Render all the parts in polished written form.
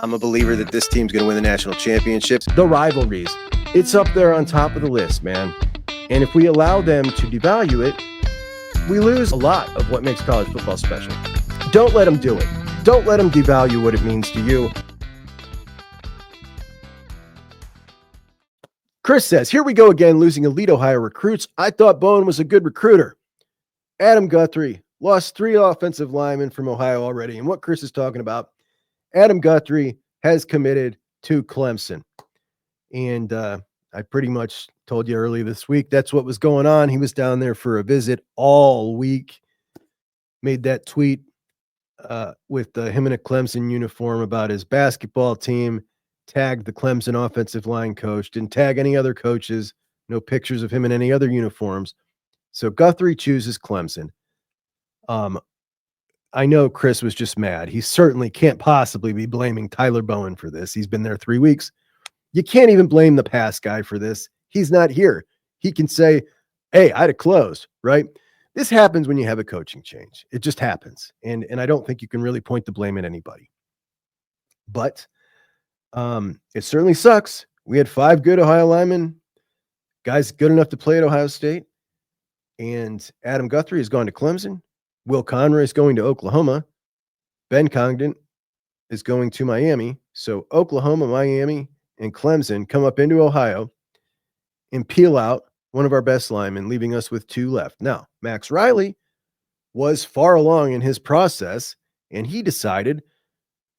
I'm a believer that this team's going to win the national championships. The rivalries, it's up there on top of the list, man. And if we allow them to devalue it, we lose a lot of what makes college football special. Don't let them do it. Don't let them devalue what it means to you. Chris says, here we go again, losing elite Ohio recruits. I thought Bowen was a good recruiter. Adam Guthrie lost 3 offensive linemen from Ohio already. And what Chris is talking about, Adam Guthrie has committed to Clemson. And I pretty much told you earlier this week, that's what was going on. He was down there for a visit all week. Made that tweet with him in a Clemson uniform about his basketball team, tagged the Clemson offensive line coach, didn't tag any other coaches, no pictures of him in any other uniforms. So Guthrie chooses Clemson. I know Chris was just mad. He certainly can't possibly be blaming Tyler Bowen for this. He's been there 3 weeks. You can't even blame the pass guy for this. He's not here. He can say, hey, I'd have closed, right? This happens when you have a coaching change. It just happens. And I don't think you can really point the blame at anybody. But it certainly sucks. We had 5 good Ohio linemen, guys good enough to play at Ohio State. And Adam Guthrie has gone to Clemson. Will Conroy is going to Oklahoma. Ben Congdon is going to Miami. So Oklahoma, Miami, and Clemson come up into Ohio and peel out one of our best linemen, leaving us with 2 left. Now, Max Riley was far along in his process, and he decided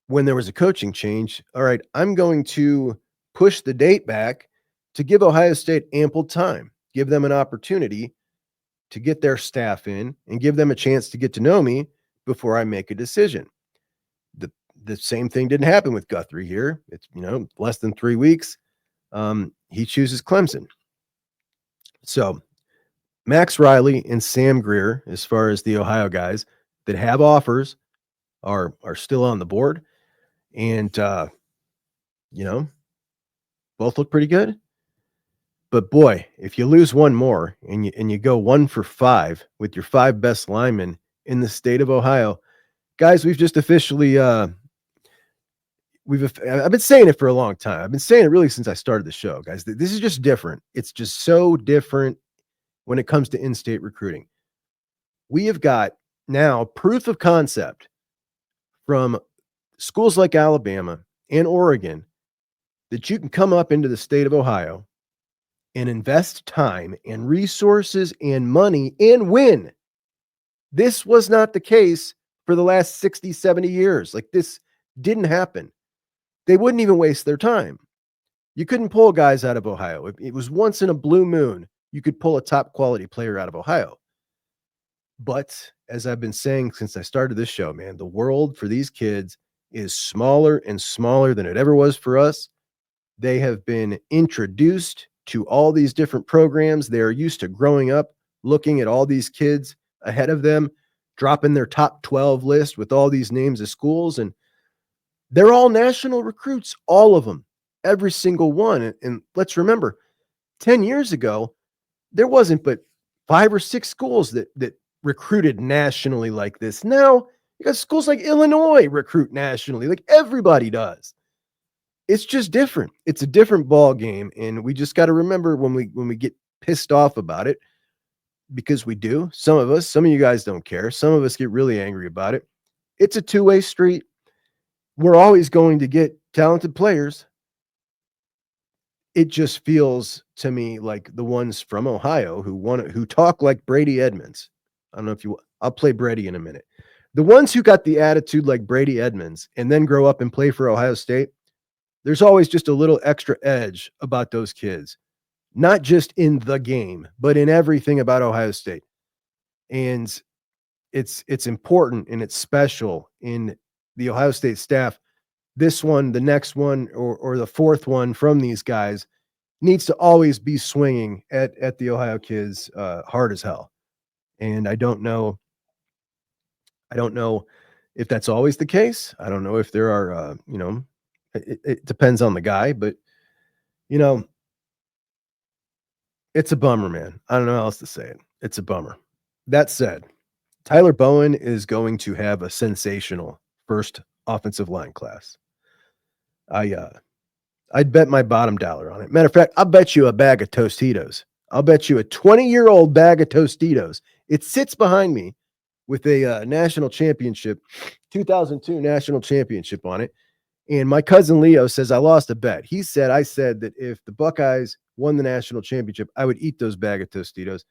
when there was a coaching change, all right, I'm going to push the date back to give Ohio State ample time, give them an opportunity to get their staff in and give them a chance to get to know me before I make a decision. The same thing didn't happen with Guthrie here. It's, less than 3 weeks. He chooses Clemson. So Max Riley and Sam Greer, as far as the Ohio guys that have offers, are still on the board. And, both look pretty good. But boy, if you lose one more and you go 1 for 5 with your 5 best linemen in the state of Ohio, guys, we've just officially I've been saying it for a long time. I've been saying it really since I started the show, guys. This is just different. It's just so different when it comes to in-state recruiting. We have got now proof of concept from schools like Alabama and Oregon that you can come up into the state of Ohio and invest time and resources and money and win. This was not the case for the last 60, 70 years. Like, this didn't happen. They wouldn't even waste their time. You couldn't pull guys out of Ohio. It was once in a blue moon you could pull a top quality player out of Ohio. But as I've been saying since I started this show, man, the world for these kids is smaller and smaller than it ever was for us. They have been introduced to all these different programs. They are used to growing up, looking at all these kids ahead of them, dropping their top 12 list with all these names of schools. And they're all national recruits, all of them, every single one. And let's remember, 10 years ago, there wasn't but 5 or 6 schools that recruited nationally like this. Now, you got schools like Illinois recruit nationally, like everybody does. It's just different. It's a different ball game, and we just got to remember when we get pissed off about it, because we do. Some of you guys don't care. Some of us get really angry about it. It's a two-way street. We're always going to get talented players. It just feels to me like the ones from Ohio who talk like Brady Edmonds. I don't know if I'll play Brady in a minute. The ones who got the attitude like Brady Edmonds and then grow up and play for Ohio State, there's always just a little extra edge about those kids, not just in the game, but in everything about Ohio State. And it's important and it's special in the Ohio State staff. This one, the next one, or the fourth one from these guys needs to always be swinging at the Ohio kids hard as hell. And I don't know if that's always the case. I don't know if there are, it depends on the guy, but it's a bummer, man. I don't know how else to say it. It's a bummer. That said, Tyler Bowen is going to have a sensational first offensive line class. I'd bet my bottom dollar on it. Matter of fact, I'll bet you a bag of Tostitos. I'll bet you a 20-year-old bag of Tostitos. It sits behind me with a national championship, 2002 national championship on it. And my cousin Leo says I lost a bet. I said that if the Buckeyes won the national championship, I would eat those bag of Tostitos.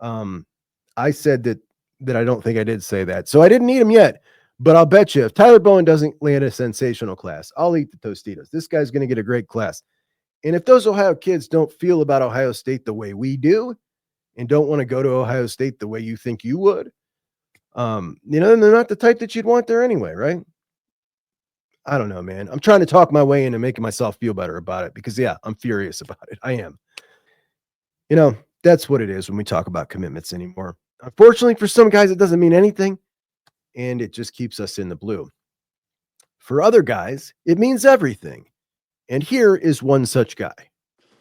I said that I don't think I did say that. So I didn't eat them yet. But I'll bet you if Tyler Bowen doesn't land a sensational class, I'll eat the Tostitos. This guy's going to get a great class. And if those Ohio kids don't feel about Ohio State the way we do and don't want to go to Ohio State the way you think you would, then they're not the type that you'd want there anyway, right? I don't know, man. I'm trying to talk my way into making myself feel better about it because, yeah, I'm furious about it. I am. That's what it is when we talk about commitments anymore. Unfortunately, for some guys, it doesn't mean anything. And it just keeps us in the blue. For other guys, it means everything. And here is one such guy.